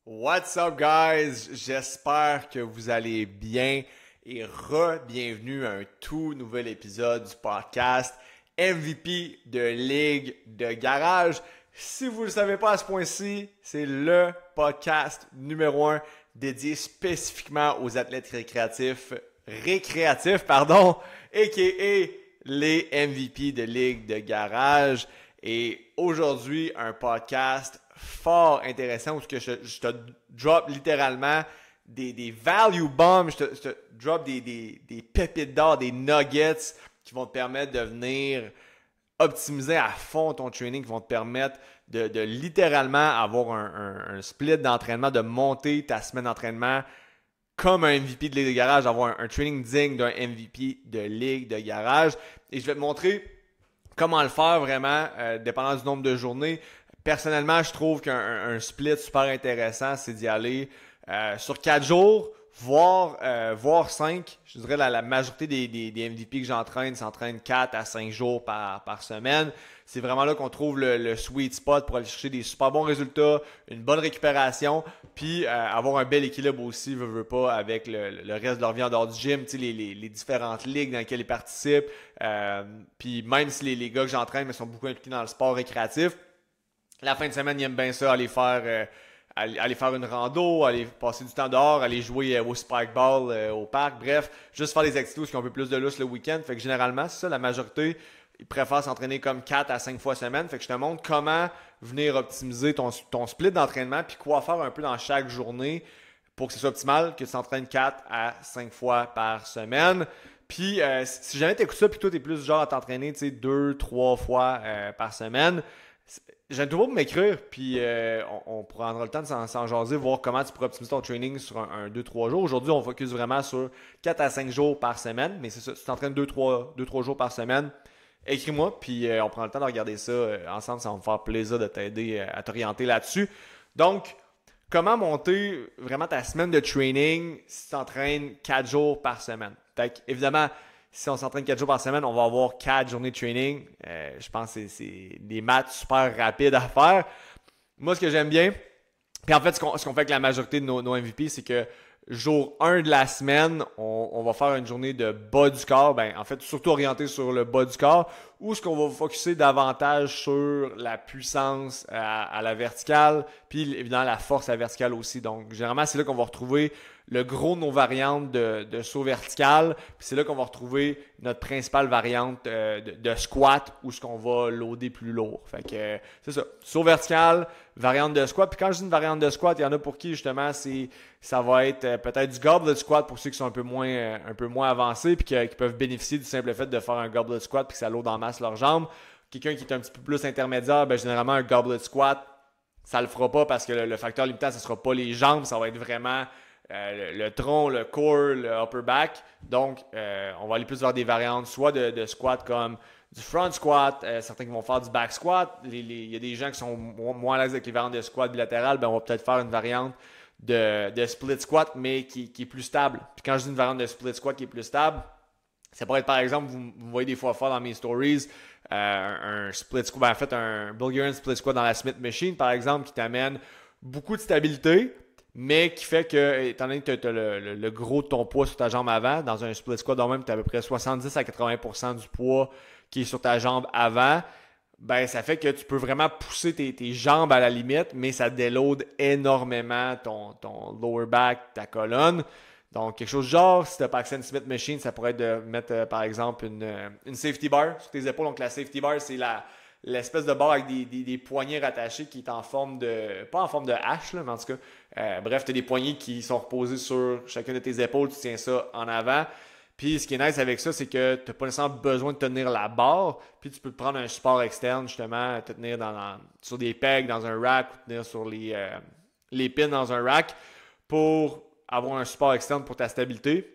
What's up, guys? J'espère que vous allez bien et bienvenue à un tout nouvel épisode du podcast MVP de Ligue de Garage. Si vous ne le savez pas à ce point-ci, c'est le podcast numéro 1 dédié spécifiquement aux athlètes récréatifs, a.k.a. les MVP de Ligue de Garage. Et aujourd'hui, un podcast fort intéressant où je te drop littéralement des value bombs, je te drop des pépites d'or, des nuggets qui vont te permettre de venir optimiser à fond ton training, qui vont te permettre de littéralement avoir un split d'entraînement, de monter ta semaine d'entraînement comme un MVP de Ligue de Garage, d'avoir un training digne d'un MVP de Ligue de Garage. Et je vais te montrer comment le faire vraiment, dépendant du nombre de journées. Personnellement, je trouve qu'un split super intéressant, c'est d'y aller sur 4 jours, voire 5. Je dirais la majorité des MVP que j'entraîne s'entraînent 4 à 5 jours par semaine. C'est vraiment là qu'on trouve le sweet spot pour aller chercher des super bons résultats, une bonne récupération, puis avoir un bel équilibre aussi, veux pas, avec le reste de leur vie en dehors du gym, les différentes ligues dans lesquelles ils participent. Puis même si les gars que j'entraîne sont beaucoup impliqués dans le sport récréatif, la fin de semaine, ils aiment bien ça, aller faire une rando, aller passer du temps dehors, aller jouer au spike ball au parc, bref, juste faire des activités qui ont un peu plus de lousse le week-end. Fait que généralement, c'est ça, la majorité, ils préfèrent s'entraîner comme 4 à 5 fois semaine. Fait que je te montre comment venir optimiser ton split d'entraînement puis quoi faire un peu dans chaque journée pour que ce soit optimal, que tu t'entraînes 4 à 5 fois par semaine. Puis, si jamais tu écoutes ça puis toi, tu es plus genre à t'entraîner 2, 3 fois par semaine, j'ai toujours pour m'écrire, puis on prendra le temps de s'en jaser, voir comment tu pourrais optimiser ton training sur un 2-3 jours. Aujourd'hui, on focus vraiment sur 4 à 5 jours par semaine, mais c'est ça, si tu t'entraînes 2-3 jours par semaine, écris-moi, puis on prend le temps de regarder ça ensemble. Ça va me faire plaisir de t'aider à t'orienter là-dessus. Donc, comment monter vraiment ta semaine de training si tu t'entraînes 4 jours par semaine? Fait que, évidemment, si on s'entraîne 4 jours par semaine, on va avoir 4 journées de training. Je pense que c'est des maths super rapides à faire. Moi, ce que j'aime bien, puis en fait, ce qu'on fait avec la majorité de nos MVP, c'est que jour 1 de la semaine, on va faire une journée de bas du corps. Ben, en fait, surtout orienté sur le bas du corps, où ce qu'on va focuser davantage sur la puissance à la verticale, puis évidemment la force à la verticale aussi. Donc, généralement, c'est là qu'on va retrouver le gros de nos variantes de saut vertical. Puis c'est là qu'on va retrouver notre principale variante de squat où ce qu'on va loader plus lourd. Fait que c'est ça. Saut vertical, variante de squat. Puis quand je dis une variante de squat, il y en a pour qui justement ça va être peut-être du goblet squat pour ceux qui sont un peu moins avancés puis qui peuvent bénéficier du simple fait de faire un goblet squat puis que ça load en masse leurs jambes. Quelqu'un qui est un petit peu plus intermédiaire, ben généralement un goblet squat, ça le fera pas parce que le facteur limitant, ce sera pas les jambes, ça va être vraiment le tronc, le core, le upper back. Donc, on va aller plus vers des variantes, soit de squat comme du front squat, certains qui vont faire du back squat. Il y a des gens qui sont moins à l'aise avec les variantes de squat bilatéral, ben on va peut-être faire une variante de split squat, mais qui est plus stable. Puis quand je dis une variante de split squat qui est plus stable, ça pourrait être par exemple, vous voyez des fois faire dans mes stories, un split squat, en fait un Bulgarian split squat dans la Smith Machine, par exemple, qui t'amène beaucoup de stabilité, mais qui fait que, étant donné que tu as le gros de ton poids sur ta jambe avant, dans un split squat, donc même tu as à peu près 70 à 80% du poids qui est sur ta jambe avant, ben ça fait que tu peux vraiment pousser tes jambes à la limite, mais ça déload énormément ton lower back, ta colonne. Donc, quelque chose de genre, si tu n'as pas accès à une Smith Machine, ça pourrait être de mettre, par exemple, une safety bar sur tes épaules. Donc, la safety bar, c'est l'espèce de barre avec des poignées rattachées qui est en forme de... Pas en forme de hache, là, mais en tout cas, bref, tu as des poignées qui sont reposées sur chacune de tes épaules. Tu tiens ça en avant. Puis, ce qui est nice avec ça, c'est que tu n'as pas nécessairement besoin de tenir la barre. Puis, tu peux te prendre un support externe, justement, te tenir sur des pegs dans un rack ou tenir sur les pins dans un rack pour avoir un support externe pour ta stabilité,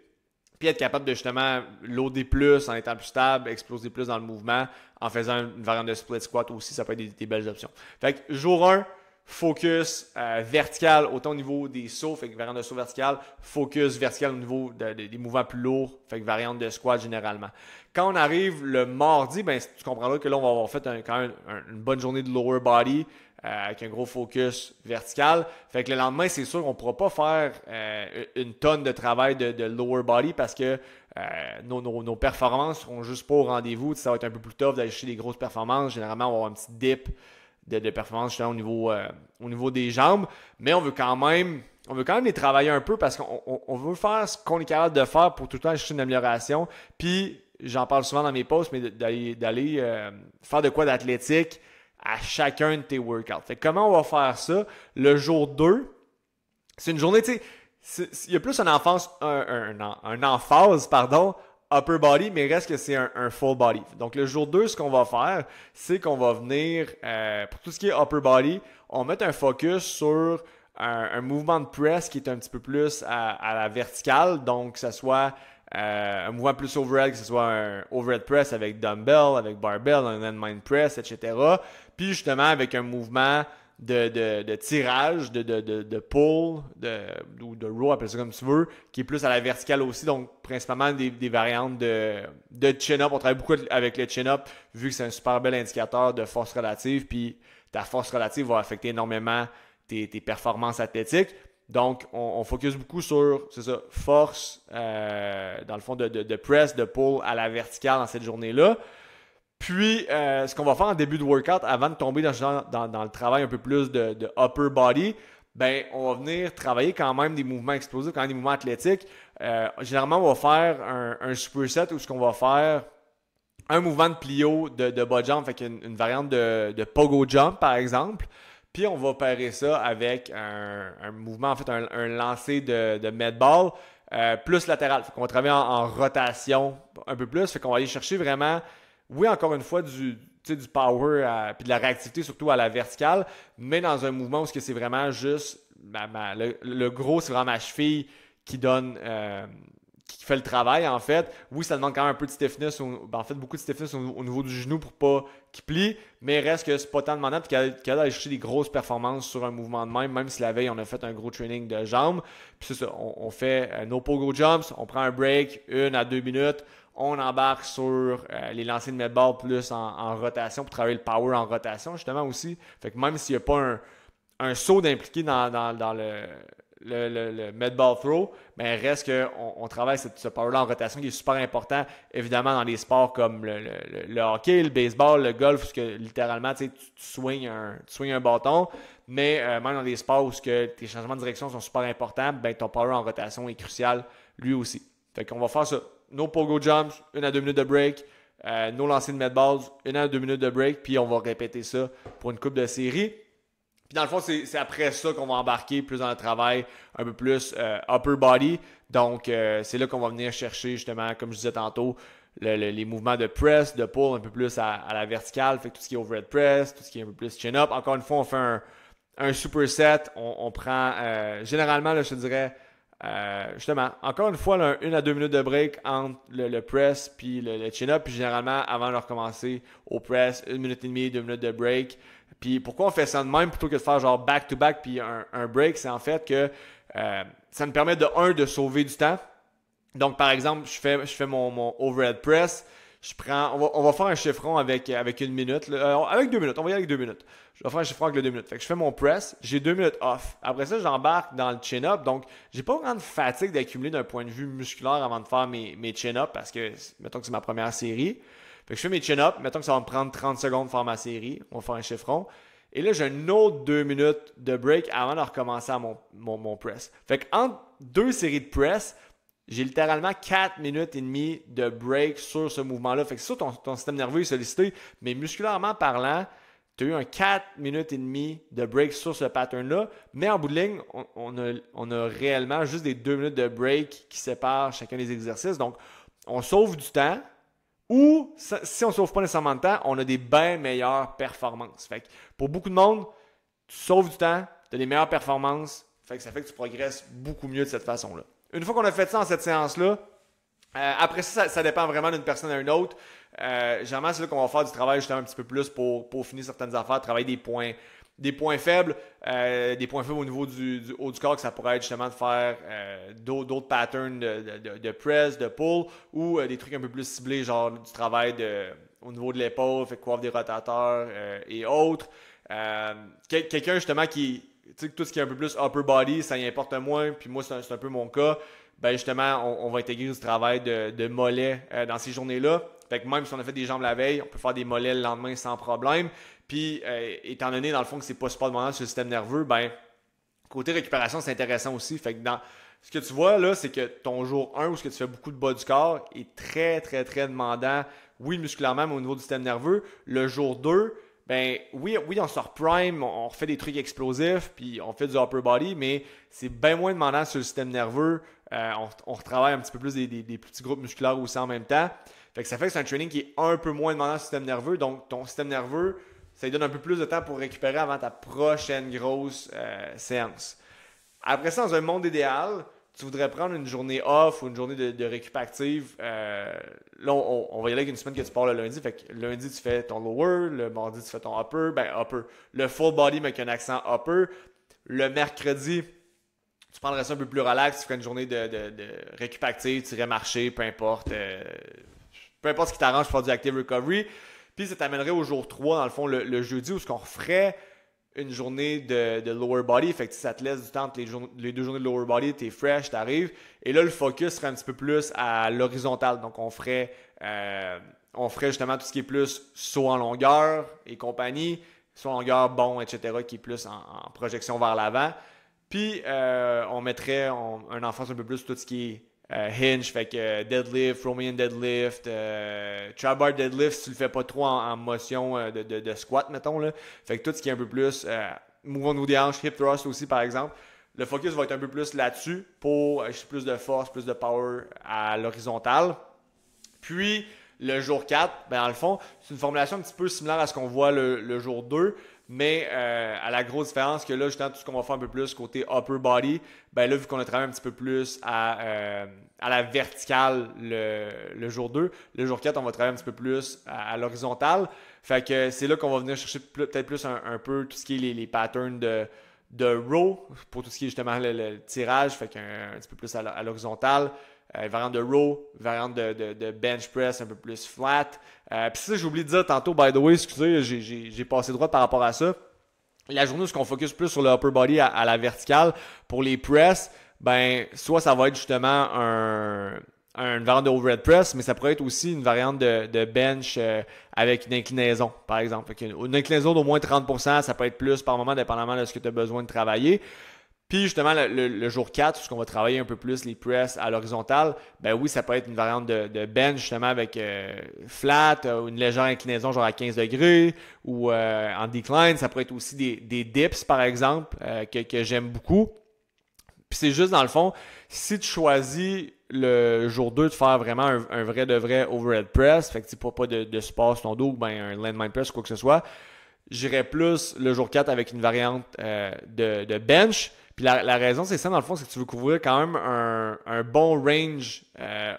puis être capable de justement loader plus en étant plus stable, exploser plus dans le mouvement, en faisant une variante de split squat aussi, ça peut être des belles options. Fait que jour 1, focus vertical, autant au niveau des sauts, fait que variante de saut vertical, focus vertical au niveau des mouvements plus lourds, fait que variante de squat généralement. Quand on arrive le mardi, ben tu comprendras que là, on va avoir fait quand même une bonne journée de lower body, avec un gros focus vertical. Fait que le lendemain, c'est sûr qu'on ne pourra pas faire une tonne de travail de lower body parce que nos performances seront juste pas au rendez-vous. Ça va être un peu plus tough d'aller chercher des grosses performances. Généralement, on va avoir un petit dip de performance justement, au niveau des jambes. Mais on veut quand même les travailler un peu parce qu'on veut faire ce qu'on est capable de faire pour tout le temps chercher une amélioration. Puis, j'en parle souvent dans mes posts, mais d'aller faire de quoi d'athlétique à chacun de tes workouts. Fait que comment on va faire ça? Le jour 2, c'est une journée, tu sais, il y a plus un emphase, upper body, mais reste que c'est un full body. Donc, le jour 2, ce qu'on va faire, c'est qu'on va venir, pour tout ce qui est upper body, on va mettre un focus sur un mouvement de press qui est un petit peu plus à la verticale. Donc, que ce soit un mouvement plus overhead, que ce soit un overhead press avec dumbbell, avec barbell, un landmine press, etc. Puis justement avec un mouvement de tirage, de pull, ou de row, appelle ça comme tu veux, qui est plus à la verticale aussi. Donc principalement des variantes de chin-up. On travaille beaucoup avec le chin-up vu que c'est un super bel indicateur de force relative. Puis ta force relative va affecter énormément tes performances athlétiques. Donc, on focus beaucoup sur, c'est ça, force, dans le fond, de press, de pull à la verticale dans cette journée-là. Puis, ce qu'on va faire en début de workout, avant de tomber dans le travail un peu plus de upper body, ben, on va venir travailler quand même des mouvements explosifs, quand même des mouvements athlétiques. Généralement, on va faire un superset où ce qu'on va faire un mouvement de plio de bas jump, fait une variante de pogo jump, par exemple. Puis on va pairer ça avec un mouvement, en fait, un lancer de med ball plus latéral. Fait qu'on va travailler en rotation un peu plus. Fait qu'on va aller chercher vraiment, oui, encore une fois, du power puis de la réactivité, surtout à la verticale, mais dans un mouvement où c'est vraiment juste le gros, c'est vraiment ma cheville qui donne qui fait le travail, en fait. Oui, ça demande quand même un peu de stiffness, en fait, beaucoup de stiffness au niveau du genou pour pas qu'il plie, mais reste que c'est pas tant demandant, puis qu'il y a d'aller chercher des grosses performances sur un mouvement de même si la veille, on a fait un gros training de jambes. Puis c'est ça, on fait nos pogo jumps, on prend un break, 1 à 2 minutes, on embarque sur les lancers de med ball plus en rotation pour travailler le power en rotation, justement, aussi. Fait que même s'il n'y a pas un saut d'impliqué dans le med ball throw, mais reste qu'on travaille ce power-là en rotation qui est super important, évidemment, dans les sports comme le hockey, le baseball, le golf, parce que littéralement, tu swings un bâton, mais même dans des sports où tes changements de direction sont super importants, ben, ton power en rotation est crucial lui aussi. Fait qu'on va faire ça. Nos pogo jumps, 1 à 2 minutes de break, nos lancers de med balls, 1 à 2 minutes de break, puis on va répéter ça pour une couple de séries. Puis dans le fond, c'est après ça qu'on va embarquer plus dans le travail un peu plus upper body. Donc, c'est là qu'on va venir chercher justement, comme je disais tantôt, les mouvements de press, de pull un peu plus à la verticale. Fait que tout ce qui est overhead press, tout ce qui est un peu plus chin-up. Encore une fois, on fait un superset. On prend, généralement, là, je te dirais, justement, encore une fois, 1 à 2 minutes de break entre le press puis le chin-up. Puis généralement, avant de recommencer au press, 1 minute et demie, 2 minutes de break. Puis pourquoi on fait ça de même plutôt que de faire genre back-to-back puis un break, c'est en fait que ça me permet de sauver du temps. Donc par exemple, je fais mon overhead press, on va faire un chiffron avec 1 minute, là, avec 2 minutes, on va y aller avec 2 minutes. Je vais faire un chiffron avec le 2 minutes. Fait que je fais mon press, j'ai 2 minutes off. Après ça, j'embarque dans le chin-up. Donc, j'ai pas vraiment de fatigue d'accumuler d'un point de vue musculaire avant de faire mes chin-up parce que, mettons que c'est ma première série. Fait que je fais mes chin-up, mettons que ça va me prendre 30 secondes de faire ma série, on va faire un chiffron. Et là, j'ai une autre 2 minutes de break avant de recommencer à mon press. Fait qu'entre 2 séries de press, j'ai littéralement 4 minutes et demie de break sur ce mouvement-là. Fait que c'est sûr, ton système nerveux est sollicité, mais musculairement parlant, tu as eu un 4 minutes et demie de break sur ce pattern-là. Mais en bout de ligne, on a réellement juste des 2 minutes de break qui séparent chacun des exercices. Donc, on sauve du temps. Ou, si on ne sauve pas nécessairement de temps, on a des bien meilleures performances. Fait que pour beaucoup de monde, tu sauves du temps, tu as des meilleures performances, fait que ça fait que tu progresses beaucoup mieux de cette façon-là. Une fois qu'on a fait ça en cette séance-là, après ça dépend vraiment d'une personne à une autre. Généralement, c'est là qu'on va faire du travail justement un petit peu plus pour finir certaines affaires, travailler des points faibles au niveau du haut du corps, que ça pourrait être justement de faire d'autres patterns de press, de pull, ou des trucs un peu plus ciblés, genre du travail au niveau de l'épaule, fait coiffe des rotateurs et autres. Quelqu'un justement qui, tu sais, tout ce qui est un peu plus upper body, ça y importe moins, puis moi c'est un peu mon cas, ben justement on va intégrer du travail de mollets dans ces journées-là. Fait que même si on a fait des jambes la veille, on peut faire des mollets le lendemain sans problème. Puis étant donné dans le fond que c'est pas super demandant sur le système nerveux, ben côté récupération c'est intéressant aussi. Fait que dans ce que tu vois là, c'est que ton jour 1 où ce que tu fais beaucoup de bas du corps est très très très demandant, oui musculairement mais au niveau du système nerveux. Le jour 2, ben oui, on sort prime, on refait des trucs explosifs, puis on fait du upper body, mais c'est bien moins demandant sur le système nerveux. On retravaille un petit peu plus des petits groupes musculaires aussi en même temps. Fait que ça fait que c'est un training qui est un peu moins demandant sur le système nerveux. Donc ton système nerveux, ça lui donne un peu plus de temps pour récupérer avant ta prochaine grosse séance. Après ça, dans un monde idéal, tu voudrais prendre une journée off ou une journée de récup active. Là, on va y aller avec une semaine que tu pars le lundi. Fait que lundi, tu fais ton lower. Le mardi, tu fais ton upper. Ben, upper. Le full body, mais avec un accent upper. Le mercredi, tu prendrais ça un peu plus relax. Tu ferais une journée de récup active. Tu irais marcher, peu importe. Peu importe ce qui t'arrange pour faire du active recovery. Puis ça t'amènerait au jour 3, dans le fond, le jeudi, où ce qu'on referait une journée de lower body. Fait que ça te laisse du temps entre les 2 journées de lower body, t'es fresh, t'arrives. Et là, le focus serait un petit peu plus à l'horizontale. Donc, on ferait justement tout ce qui est plus saut en longueur et compagnie, saut en longueur, bon, etc., qui est plus en projection vers l'avant. Puis, on mettrait un emphase un peu plus sur tout ce qui est hinge, fait que deadlift, Romanian deadlift, trap bar deadlift, si tu le fais pas trop en motion de squat, mettons, là. Fait que tout ce qui est un peu plus mouvement au des hanches, hip thrust aussi, par exemple. Le focus va être un peu plus là-dessus pour plus de force, plus de power à l'horizontale. Puis, le jour 4, ben dans le fond, c'est une formulation un petit peu similaire à ce qu'on voit le jour 2, mais à la grosse différence que là, justement, tout ce qu'on va faire un peu plus côté upper body, ben là, vu qu'on a travaillé un petit peu plus à la verticale le jour 2, le jour 4, on va travailler un petit peu plus à l'horizontale. Fait que c'est là qu'on va venir chercher peut-être plus un peu tout ce qui est les patterns de row, pour tout ce qui est justement le tirage, fait qu'un petit peu plus à l'horizontale. Variante de row, variante de bench press un peu plus flat. Puis ça, j'ai oublié de dire tantôt, by the way, excusez, j'ai passé droit par rapport à ça. La journée où on focus plus sur le upper body à la verticale, pour les press, ben soit ça va être justement une variante de overhead press, mais ça pourrait être aussi une variante de bench avec une inclinaison, par exemple. Une inclinaison d'au moins 30%, ça peut être plus par moment, dépendamment de ce que tu as besoin de travailler. Puis justement, le jour 4, où on va travailler un peu plus les press à l'horizontale, ben oui, ça peut être une variante de bench justement avec flat, une légère inclinaison genre à 15 degrés ou en decline. Ça pourrait être aussi des dips par exemple que j'aime beaucoup. Puis c'est juste dans le fond, si tu choisis le jour 2 de faire vraiment un vrai de vrai overhead press, fait que c'est pas de support sur ton dos ou ben un landmine press ou quoi que ce soit, j'irais plus le jour 4 avec une variante de bench. Puis la raison, c'est ça, dans le fond, c'est que tu veux couvrir quand même un bon range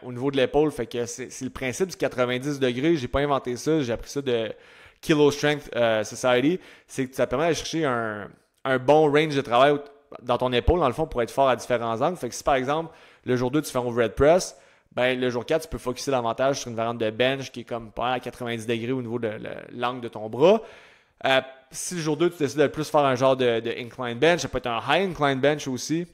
au niveau de l'épaule. Fait que c'est le principe du 90 degrés. J'ai pas inventé ça, j'ai appris ça de Kilo Strength Society. C'est que ça permet d'aller chercher un bon range de travail dans ton épaule, dans le fond, pour être fort à différents angles. Fait que si par exemple, le jour 2, tu fais un overhead press, ben le jour 4, tu peux focuser davantage sur une variante de bench qui est comme pas à 90 degrés au niveau de l'angle de ton bras. Si le jour 2, tu décides de plus faire un genre de incline bench, ça peut être un high incline bench aussi.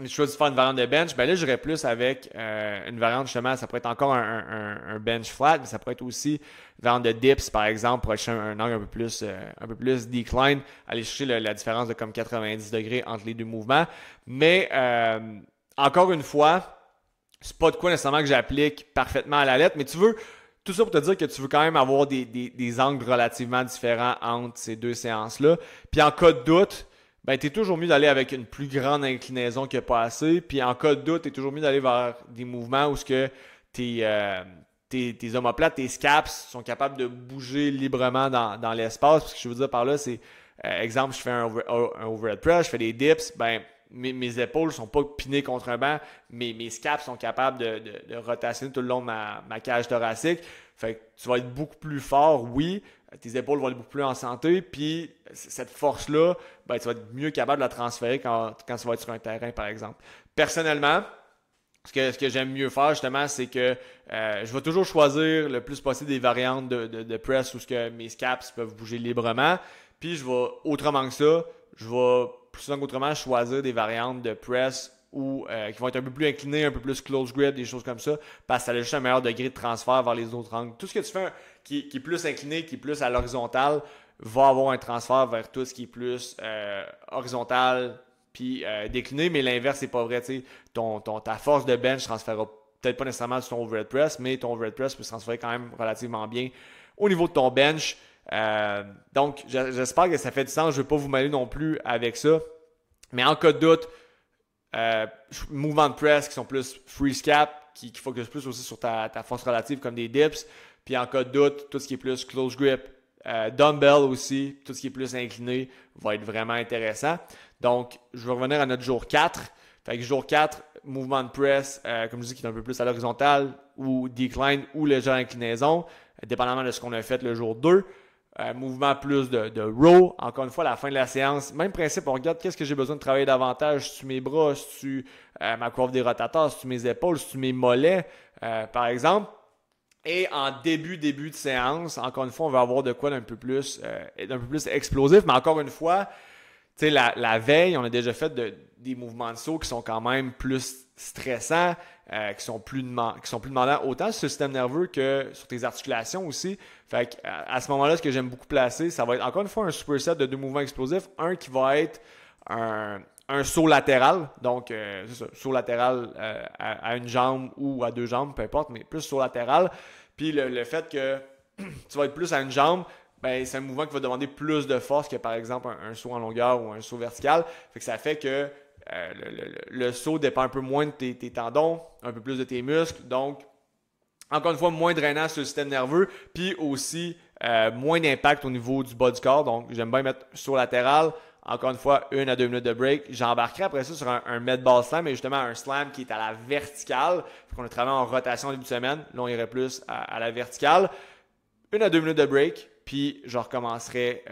Si tu choisis de faire une variante de bench, ben là, j'irais plus avec une variante justement, ça pourrait être encore un bench flat, mais ça pourrait être aussi une variante de dips, par exemple, pour aller chercher un angle un peu plus decline, aller chercher la différence de comme 90 degrés entre les deux mouvements. Mais encore une fois, c'est pas de quoi nécessairement que j'applique parfaitement à la lettre, mais tu veux tout ça pour te dire que tu veux quand même avoir des angles relativement différents entre ces deux séances-là. Puis en cas de doute, ben, tu es toujours mieux d'aller avec une plus grande inclinaison que pas assez. Puis en cas de doute, tu es toujours mieux d'aller vers des mouvements où tes omoplates, tes scaps sont capables de bouger librement dans l'espace. Ce que je veux dire par là, c'est, exemple, je fais un overhead press, je fais des dips, ben mes épaules ne sont pas pinées contre un banc, mes scaps sont capables de rotationner tout le long de ma cage thoracique. Fait que tu vas être beaucoup plus fort, oui, tes épaules vont être beaucoup plus en santé, puis cette force-là, ben, tu vas être mieux capable de la transférer quand tu vas être sur un terrain, par exemple. Personnellement, ce que j'aime mieux faire, justement, c'est que je vais toujours choisir le plus possible des variantes de press où mes scaps peuvent bouger librement. Puis je vais, autrement que ça, je vais plus souvent qu'autrement choisir des variantes de press ou qui vont être un peu plus inclinées, un peu plus close grip, des choses comme ça, parce que ça a juste un meilleur degré de transfert vers les autres angles. Tout ce que tu fais qui est plus incliné, qui est plus à l'horizontale, va avoir un transfert vers tout ce qui est plus horizontal puis décliné, mais l'inverse, c'est pas vrai. Ta force de bench ne transférera peut-être pas nécessairement sur ton overhead press, mais ton overhead press peut se transférer quand même relativement bien au niveau de ton bench. Donc, j'espère que ça fait du sens. Je ne veux pas vous mêler non plus avec ça. Mais en cas de doute, mouvements de press qui sont plus freeze cap, qui focus plus aussi sur ta force relative comme des dips. Puis en cas de doute, tout ce qui est plus close grip, dumbbell aussi, tout ce qui est plus incliné va être vraiment intéressant. Donc, je vais revenir à notre jour 4. Fait que jour 4, mouvement de press, comme je dis, qui est un peu plus à l'horizontale ou decline ou légère inclinaison, dépendamment de ce qu'on a fait le jour 2. Mouvement plus de row. Encore une fois, à la fin de la séance, même principe, on regarde qu'est-ce que j'ai besoin de travailler davantage. Si tu mes bras, si tu ma coiffe des rotateurs, si tu mes épaules, si tu mes mollets, par exemple. Et en début de séance, encore une fois, on va avoir de quoi d'un peu plus explosif. Mais encore une fois, tu sais, la veille, on a déjà fait des mouvements de saut qui sont quand même plus stressants, qui sont plus demandants autant sur le système nerveux que sur tes articulations aussi. Fait qu'à ce moment-là, ce que j'aime beaucoup placer, ça va être encore une fois un superset de 2 mouvements explosifs. Un qui va être un saut latéral, donc c'est ça, saut latéral à une jambe ou à 2 jambes, peu importe, mais plus saut latéral. Puis le fait que tu vas être plus à une jambe, ben, c'est un mouvement qui va demander plus de force que par exemple un saut en longueur ou un saut vertical. Fait que ça fait que le saut dépend un peu moins de tes tendons, un peu plus de tes muscles. Donc, encore une fois, moins drainant sur le système nerveux, puis aussi moins d'impact au niveau du bas du corps. Donc, j'aime bien mettre saut latéral. Encore une fois, 1 à 2 minutes de break. J'embarquerai après ça sur un med ball slam, mais justement un slam qui est à la verticale. On a travaillé en rotation en début de semaine. Là, on irait plus à la verticale. 1 à 2 minutes de break, puis je recommencerai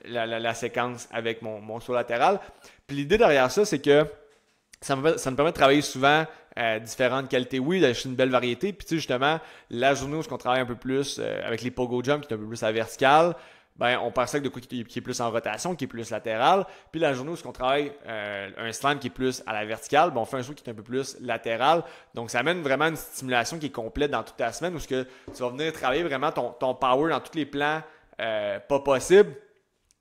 la séquence avec mon saut latéral. Puis l'idée derrière ça, c'est que ça me permet de travailler souvent différentes qualités. Oui, d'acheter une belle variété. Puis tu sais, justement, la journée où on travaille un peu plus avec les pogo jump, qui est un peu plus à la verticale, ben, on passe avec de quoi qui est plus en rotation, qui est plus latéral. Puis la journée où on travaille un slam qui est plus à la verticale, ben, on fait un saut qui est un peu plus latéral. Donc, ça amène vraiment une stimulation qui est complète dans toute ta semaine où tu vas venir travailler vraiment ton power dans tous les plans pas possibles.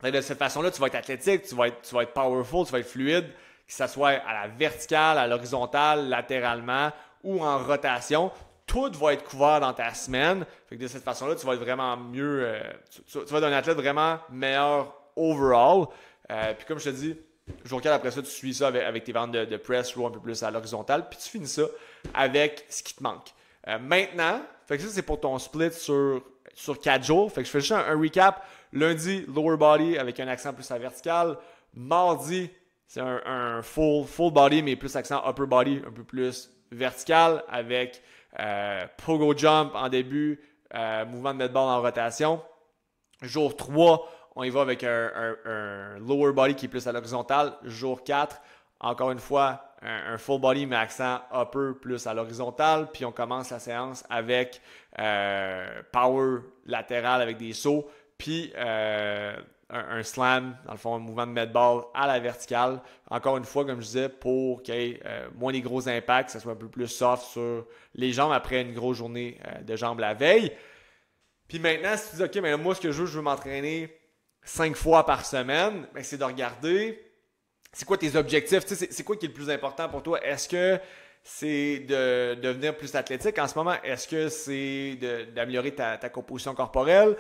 De cette façon-là, tu vas être athlétique, tu vas être powerful, tu vas être fluide, que ce soit à la verticale, à l'horizontale, latéralement ou en rotation. Tout va être couvert dans ta semaine. Fait que de cette façon-là, tu vas être vraiment mieux. Tu vas être un athlète vraiment meilleur overall. Puis comme je te dis, jour 4 après ça, tu suis ça avec tes ventes de press row un peu plus à l'horizontale. Puis tu finis ça avec ce qui te manque. Maintenant, fait que ça, c'est pour ton split sur 4 jours. Fait que je fais juste un recap. Lundi, lower body avec un accent plus à vertical. Mardi, c'est un full body, mais plus accent upper body, un peu plus vertical avec pogo jump en début, mouvement de med ball en rotation. Jour 3, on y va avec un lower body qui est plus à l'horizontale. Jour 4, encore une fois, un full body mais accent upper plus à l'horizontale. Puis on commence la séance avec power latéral avec des sauts. Puis un slam, dans le fond, un mouvement de med ball à la verticale. Encore une fois, comme je disais, pour qu'il y ait moins des gros impacts, que ça soit un peu plus soft sur les jambes après une grosse journée de jambes la veille. Puis maintenant, si tu dis, OK, mais moi, ce que je veux m'entraîner 5 fois par semaine, ben, c'est de regarder c'est quoi tes objectifs. Tu sais, c'est quoi qui est le plus important pour toi? Est-ce que c'est de devenir plus athlétique en ce moment? Est-ce que c'est d'améliorer ta composition corporelle?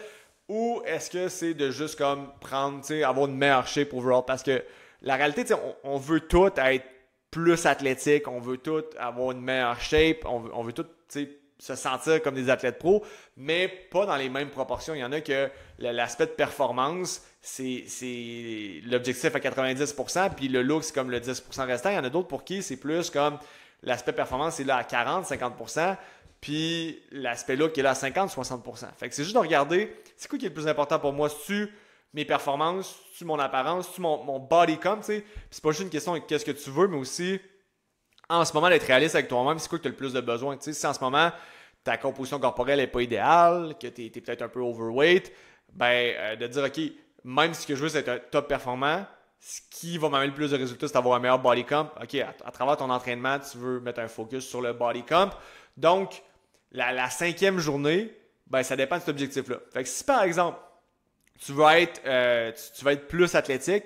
Ou est-ce que c'est de juste comme prendre, tu sais, avoir une meilleure shape overall? Parce que la réalité, tu sais, on veut tout être plus athlétique, on veut tout avoir une meilleure shape, on veut tout, tu sais, se sentir comme des athlètes pros, mais pas dans les mêmes proportions. Il y en a que l'aspect de performance, c'est l'objectif à 90%, puis le look, c'est comme le 10% restant. Il y en a d'autres pour qui c'est plus comme l'aspect performance, c'est là à 40-50%, puis l'aspect look est là à 50-60%. Fait que c'est juste de regarder, c'est quoi qui est le plus important pour moi? C'est-tu mes performances, c'est-tu mon apparence, c'est-tu mon body comp, tu sais? Puis c'est pas juste une question de qu'est-ce que tu veux, mais aussi en ce moment d'être réaliste avec toi-même, c'est quoi que tu as le plus de besoin? Tu sais, si en ce moment ta composition corporelle n'est pas idéale, que tu es peut-être un peu overweight, ben de dire OK, même si ce que je veux, c'est être un top performant, ce qui va m'amener le plus de résultats, c'est d'avoir un meilleur body comp. OK, à travers ton entraînement, tu veux mettre un focus sur le body comp. Donc, la 5e journée, ben, ça dépend de cet objectif-là. Fait que si par exemple, tu vas être plus athlétique,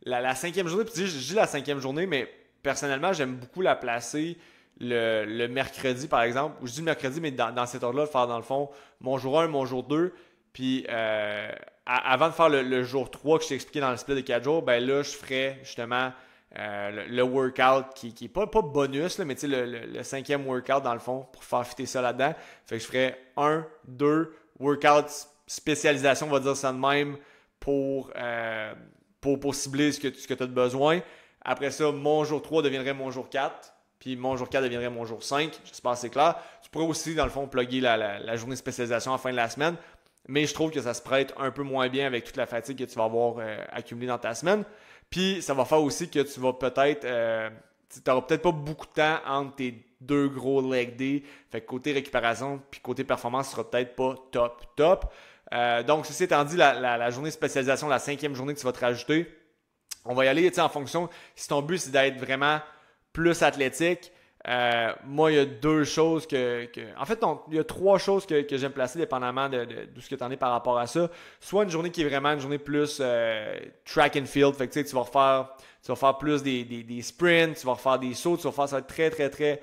la 5e journée, puis je dis la 5e journée, mais personnellement, j'aime beaucoup la placer le mercredi, par exemple. Ou je dis le mercredi, mais dans cet ordre-là, faire dans le fond mon jour 1, mon jour 2. Puis avant de faire le jour 3 que je t'ai expliqué dans le split de 4 jours, ben là, je ferais justement le workout qui est pas bonus, là, mais tu sais, le 5e workout dans le fond pour faire fitter ça là-dedans. Fait que je ferais 1, 2, workout spécialisation, on va dire ça de même, pour cibler ce que tu as besoin. Après ça, mon jour 3 deviendrait mon jour 4. Puis mon jour 4 deviendrait mon jour 5. J'espère que c'est clair. Tu pourrais aussi, dans le fond, plugger la journée de spécialisation à la fin de la semaine. Mais je trouve que ça se prête un peu moins bien avec toute la fatigue que tu vas avoir accumulée dans ta semaine. Puis ça va faire aussi que tu vas peut-être... tu n'auras peut-être pas beaucoup de temps entre tes 2 gros leg days. Fait que côté récupération puis côté performance, ce sera peut-être pas top. Donc, ceci étant dit, la journée de spécialisation, la 5e journée que tu vas te rajouter, on va y aller en fonction. Si ton but, c'est d'être vraiment plus athlétique, moi, il y a 2 choses en fait, il y a 3 choses que j'aime placer dépendamment de ce que tu en es par rapport à ça. Soit une journée qui est vraiment une journée plus track and field. Fait que tu vas faire plus des sprints, tu vas refaire des sauts, ça va être très, très, très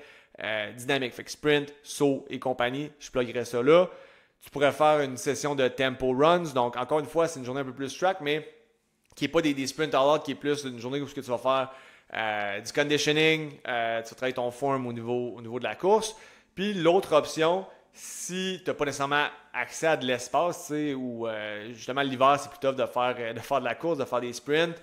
dynamique. Fait que sprint, saut et compagnie, je pluggerai ça là. Tu pourrais faire une session de tempo runs. Donc, encore une fois, c'est une journée un peu plus track, mais qui n'est pas des sprints all out, qui est plus une journée où tu vas faire du conditioning, tu vas travailler ton form au niveau de la course. Puis l'autre option, si tu n'as pas nécessairement accès à de l'espace, ou justement l'hiver, c'est plus tough de faire de la course, de faire des sprints,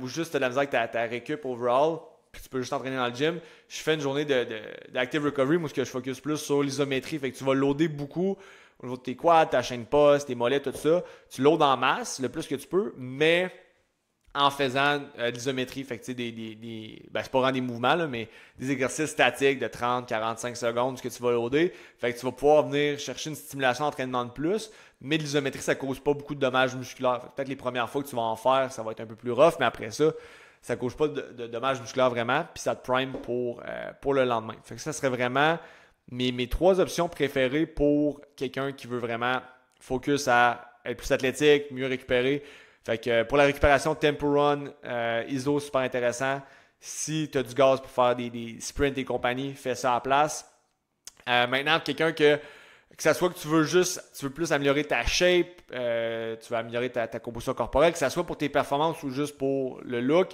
ou juste de la misère avec ta récup overall, puis tu peux juste t'entraîner dans le gym. Je fais une journée d'active recovery, moi, ce que je focus plus sur l'isométrie. Fait que tu vas loader beaucoup au niveau de tes quads, ta chaîne poste, tes mollets, tout ça. Tu loads en masse le plus que tu peux, mais en faisant de l'isométrie. Fait que tu sais, c'est pas vraiment des mouvements, là, mais des exercices statiques de 30-45 secondes, ce que tu vas loader. Fait que tu vas pouvoir venir chercher une stimulation d'entraînement de plus, mais de l'isométrie, ça cause pas beaucoup de dommages musculaires. Peut-être les premières fois que tu vas en faire, ça va être un peu plus rough, mais après ça, ça cause pas de dommages musculaires vraiment, puis ça te prime pour le lendemain. Fait que ça serait vraiment mes 3 options préférées pour quelqu'un qui veut vraiment focus à être plus athlétique, mieux récupérer. Fait que pour la récupération, tempo run, ISO, super intéressant. Si tu as du gaz pour faire des sprints et compagnie, fais ça à la place. Maintenant, quelqu'un que ça soit que tu veux plus améliorer ta shape, tu veux améliorer ta composition corporelle, que ça soit pour tes performances ou juste pour le look,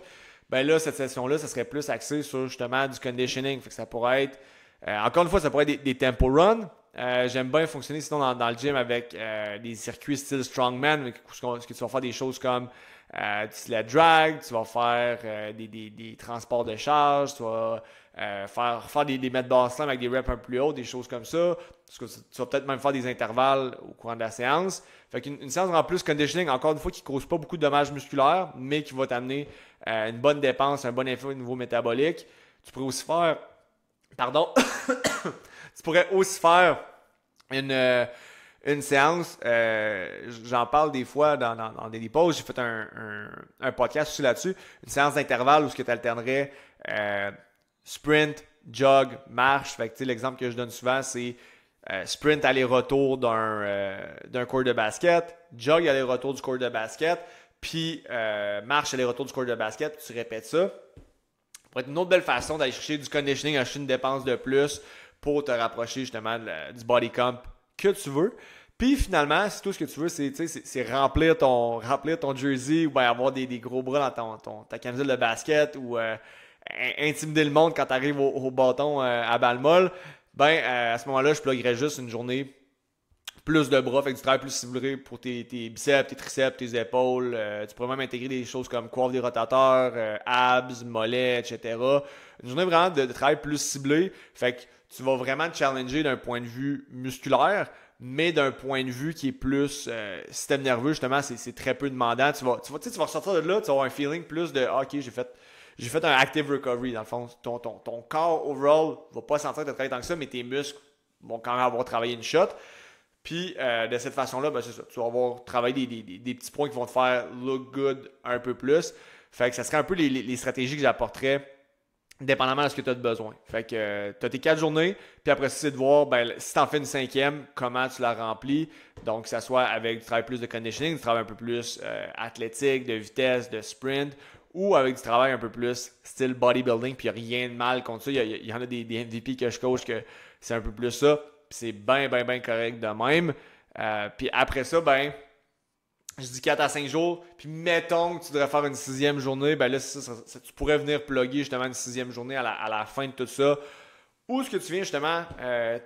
ben là, cette session-là, ça serait plus axé sur justement du conditioning. Fait que ça pourrait être, encore une fois, ça pourrait être des tempo runs. J'aime bien fonctionner sinon dans le gym avec des circuits style strongman, ce que tu vas faire des choses comme du sled drag, tu vas faire des transports de charge, tu vas faire des mètres basse avec des reps un peu plus hauts, des choses comme ça. Tu vas peut-être même faire des intervalles au courant de la séance. Fait qu'une séance en plus conditioning, encore une fois, qui ne cause pas beaucoup de dommages musculaires, mais qui va t'amener une bonne dépense, un bon effet au niveau métabolique. Tu pourrais aussi faire tu pourrais aussi faire une séance, j'en parle des fois dans des pauses, j'ai fait un podcast aussi là-dessus, une séance d'intervalle où tu alternerais sprint, jog, marche. Fait que l'exemple que je donne souvent, c'est sprint aller-retour d'un court de basket, jog aller-retour du court de basket, puis marche aller-retour du court de basket, puis tu répètes ça. Ça pourrait être une autre belle façon d'aller chercher du conditioning, acheter une dépense de plus pour te rapprocher justement du body comp que tu veux. Puis finalement, si tout ce que tu veux, c'est remplir ton jersey ou bien avoir des gros bras dans ta camisole de basket ou intimider le monde quand tu arrives au bâton à balle molle, à ce moment-là, je pluggerais juste une journée plus de bras, fait que du travail plus ciblé pour tes biceps, tes triceps, tes épaules. Tu pourrais même intégrer des choses comme quad des rotateurs, abs, mollets, etc. Une journée vraiment de travail plus ciblé. Fait que tu vas vraiment te challenger d'un point de vue musculaire, mais d'un point de vue qui est plus système nerveux, justement, c'est très peu demandant. Tu vas ressortir de là, tu vas avoir un feeling plus de OK, j'ai fait un active recovery. Dans le fond, ton corps overall va pas sentir de travailler tant que ça, mais tes muscles vont quand même avoir travaillé une shot. Puis de cette façon-là, ben, c'est ça. Tu vas avoir travaillé des petits points qui vont te faire look good un peu plus. Fait que ça serait un peu les stratégies que j'apporterais dépendamment de ce que tu as de besoin. Fait que tu as tes 4 journées, puis après ça, c'est de voir si tu en fais une cinquième, comment tu la remplis. Donc, que ça soit avec du travail plus de conditioning, du travail un peu plus athlétique, de vitesse, de sprint, ou avec du travail un peu plus style bodybuilding, puis il n'y a rien de mal contre ça. Il y en a des MVP que je coach que c'est un peu plus ça, puis c'est bien correct de même. Puis après ça, je dis 4 à 5 jours, puis mettons que tu devrais faire une sixième journée, ben là, tu pourrais venir plugger justement une sixième journée à la fin de tout ça. Ou ce que tu viens justement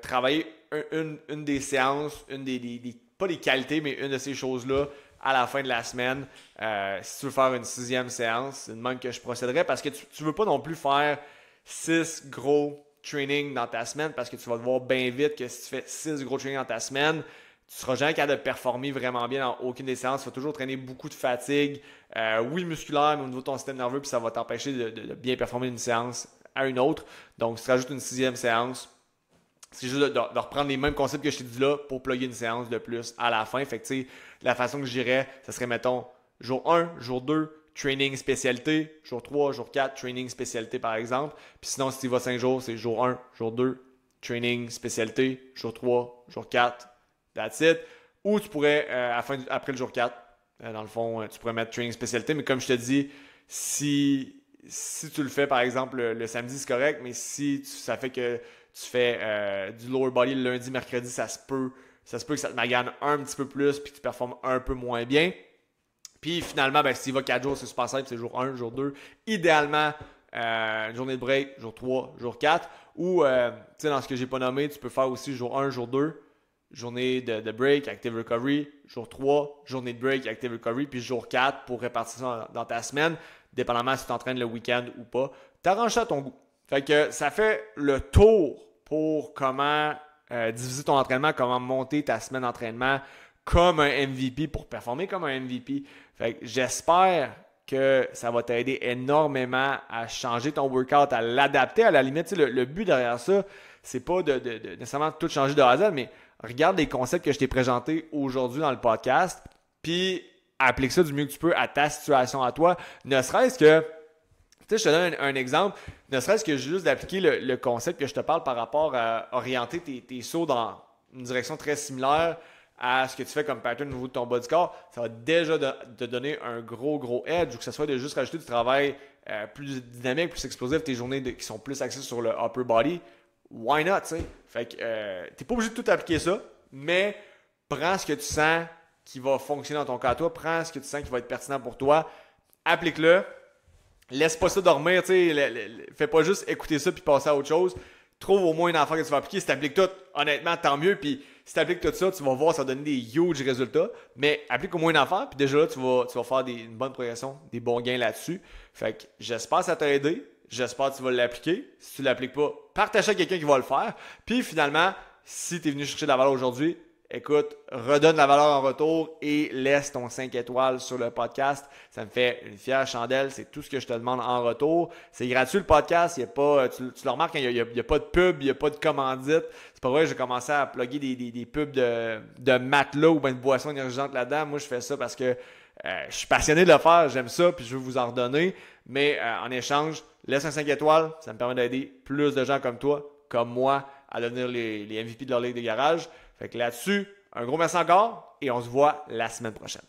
travailler une des séances, pas des qualités, mais une de ces choses-là à la fin de la semaine. Si tu veux faire une sixième séance, c'est de même que je procéderais parce que tu ne veux pas non plus faire 6 gros trainings dans ta semaine parce que tu vas te voir bien vite que si tu fais 6 gros trainings dans ta semaine, tu ne seras jamais capable de performer vraiment bien dans aucune des séances. Tu vas toujours traîner beaucoup de fatigue, oui musculaire, mais au niveau de ton système nerveux, puis ça va t'empêcher de bien performer d'une séance à une autre. Donc, si tu rajoutes une sixième séance, c'est juste de reprendre les mêmes concepts que je t'ai dit là pour plugger une séance de plus à la fin. Fait que, tu sais, la façon que j'irais, ça serait, mettons, jour 1, jour 2, training spécialité, jour 3, jour 4, training spécialité par exemple. Puis sinon, si tu y vas 5 jours, c'est jour 1, jour 2, training spécialité, jour 3, jour 4, that's it. Ou tu pourrais, après le jour 4, dans le fond, tu pourrais mettre training spécialité. Mais comme je te dis, si tu le fais par exemple le samedi, c'est correct. Mais si ça fait que tu fais du lower body le lundi, mercredi, ça se peut que ça te magane un petit peu plus puis que tu performes un peu moins bien. Puis finalement, s'il va 4 jours, c'est super simple, c'est jour 1, jour 2. Idéalement, une journée de break, jour 3, jour 4. Ou, dans ce que j'ai pas nommé, tu peux faire aussi jour 1, jour 2. Journée de break, active recovery, jour 3, journée de break, active recovery, puis jour 4 pour répartir ça dans ta semaine, dépendamment si tu t'entraînes le week-end ou pas. T'arranges ça à ton goût. Fait que ça fait le tour pour comment diviser ton entraînement, comment monter ta semaine d'entraînement comme un MVP pour performer comme un MVP. Fait que j'espère que ça va t'aider énormément à changer ton workout, à l'adapter à la limite. Le but derrière ça, c'est pas de nécessairement tout changer de A à Z, mais regarde les concepts que je t'ai présentés aujourd'hui dans le podcast, puis applique ça du mieux que tu peux à ta situation à toi. Ne serait-ce que, tu sais, je te donne un exemple, ne serait-ce que juste d'appliquer le concept que je te parle par rapport à orienter tes sauts dans une direction très similaire à ce que tu fais comme pattern au niveau de ton bas du corps, ça va déjà te donner un gros edge, ou que ce soit de juste rajouter du travail plus dynamique, plus explosif, tes journées qui sont plus axées sur le upper body. Why not, tu sais? Fait que t'es pas obligé de tout appliquer ça, mais prends ce que tu sens qui va fonctionner dans ton cas à toi, prends ce que tu sens qui va être pertinent pour toi, applique-le, laisse pas ça dormir, tu sais, fais pas juste écouter ça puis passer à autre chose. Trouve au moins une affaire que tu vas appliquer. Si tu appliques tout, honnêtement, tant mieux. Puis si tu appliques tout ça, tu vas voir, ça va donner des huge résultats. Mais applique au moins une affaire, puis déjà là, tu vas faire une bonne progression, des bons gains là-dessus. Fait que j'espère que ça t'a aidé. J'espère que tu vas l'appliquer. Si tu ne l'appliques pas, partage avec quelqu'un qui va le faire. Puis finalement, si tu es venu chercher de la valeur aujourd'hui, écoute, redonne la valeur en retour et laisse ton 5 étoiles sur le podcast. Ça me fait une fière chandelle. C'est tout ce que je te demande en retour. C'est gratuit le podcast. Il y a pas, tu le remarques, il n'y a pas de pub, il n'y a pas de commandite. C'est pas vrai, j'ai commencé à plugger des pubs de matelas ou bien de boissons énergisantes là-dedans. Moi, je fais ça parce que je suis passionné de le faire. J'aime ça puis je veux vous en redonner. Mais en échange, laisse un 5 étoiles. Ça me permet d'aider plus de gens comme toi, comme moi, à devenir les MVP de leur ligue de garage. Fait que là-dessus, un gros merci encore et on se voit la semaine prochaine.